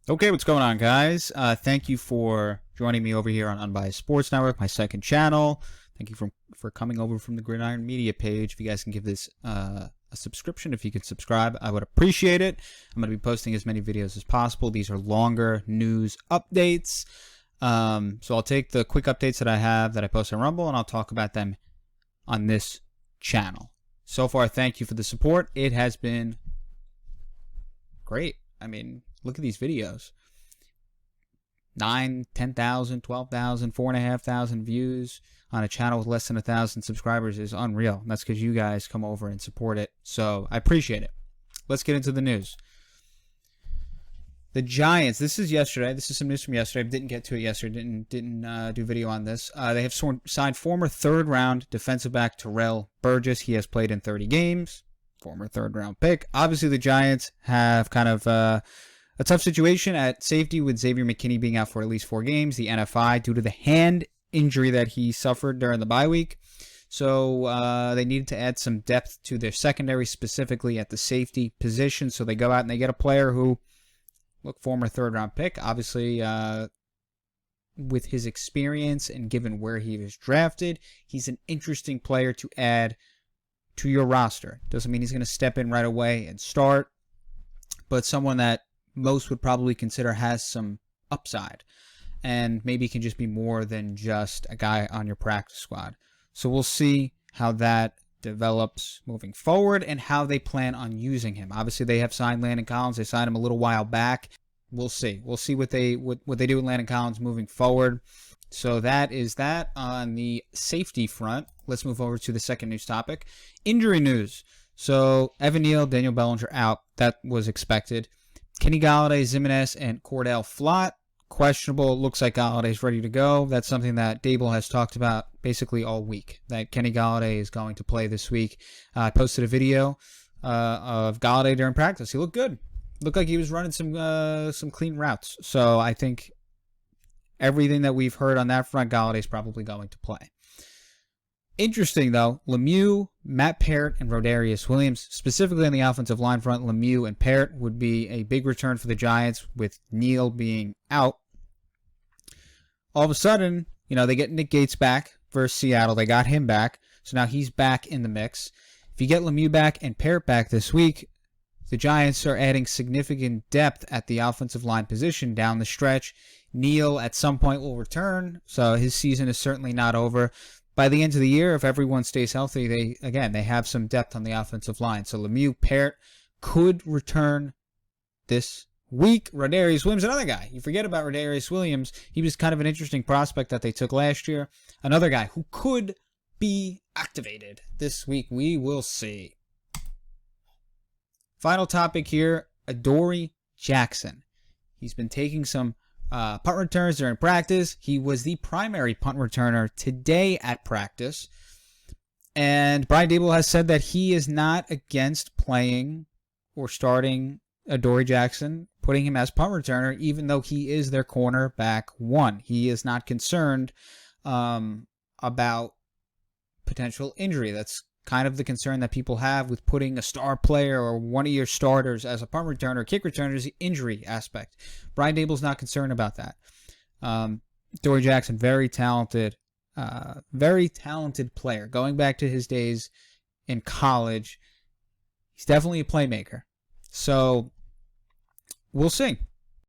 Okay, what's going on, guys? Thank you for joining me over here on Unbiased Sports Network, my second channel. Thank you for coming over from the Gridiron Media page. If you guys can give this a subscription, if you could subscribe, I would appreciate it. I'm going to be posting as many videos as possible. These are longer news updates. So I'll take the quick updates that I have that I post on Rumble, and I'll talk about them on this channel. So far, thank you for the support. It has been great. I mean, look at these videos. 9, 10,000, 12,000, 4,500 views on a channel with less than 1,000 subscribers is unreal. And that's because you guys come over and support it. So I appreciate it. Let's get into the news. The Giants. This is yesterday. This is some news from yesterday. I didn't get to it yesterday. Didn't do video on this. They have signed former third-round defensive back Terrell Burgess. He has played in 30 games. Former third-round pick. Obviously, the Giants have kind of a tough situation at safety with Xavier McKinney being out for at least 4 games. The NFI due to the hand injury that he suffered during the bye week. So they needed to add some depth to their secondary, specifically at the safety position. So they go out and they get a player who, look, former third-round pick. Obviously, with his experience and given where he was drafted, he's an interesting player to add to your roster. Doesn't mean he's going to step in right away and start, but someone that most would probably consider has some upside and maybe can just be more than just a guy on your practice squad. So we'll see how that develops moving forward and how they plan on using him. Obviously, they have signed Landon Collins. They signed him a little while back. We'll see. We'll see what they do with Landon Collins moving forward. So that is that on the safety front. Let's move over to the second news topic. Injury news. So Evan Neal, Daniel Bellinger out. That was expected. Kenny Golladay, Zimenez, and Cordell Flott, questionable. It looks like Galladay's ready to go. That's something that Dable has talked about basically all week, that Kenny Golladay is going to play this week. I posted a video of Golladay during practice. He looked good. Looked like he was running some clean routes. So I think everything that we've heard on that front, Galladay's probably going to play. Interesting, though, Lemieux, Matt Parrott, and Rodarius Williams, specifically on the offensive line front, Lemieux and Parrott would be a big return for the Giants with Neal being out. All of a sudden, they get Nick Gates back versus Seattle. They got him back, so now he's back in the mix. If you get Lemieux back and Parrott back this week, the Giants are adding significant depth at the offensive line position down the stretch. Neal at some point will return, so his season is certainly not over. By the end of the year, if everyone stays healthy, they have some depth on the offensive line. So Lemieux, Parrott could return this week. Rodarius Williams, another guy. You forget about Rodarius Williams. He was kind of an interesting prospect that they took last year. Another guy who could be activated this week. We will see. Final topic here, Adoree Jackson. He's been taking some punt returns during practice. He was the primary punt returner today at practice. And Brian Dable has said that he is not against playing or starting Adoree Jackson, putting him as punt returner, even though he is their cornerback one. He is not concerned about potential injury. That's kind of the concern that people have with putting a star player or one of your starters as a punt returner, kick returner, is the injury aspect. Brian Dable's not concerned about that. Adoree Jackson, very talented player. Going back to his days in college, he's definitely a playmaker. So we'll see.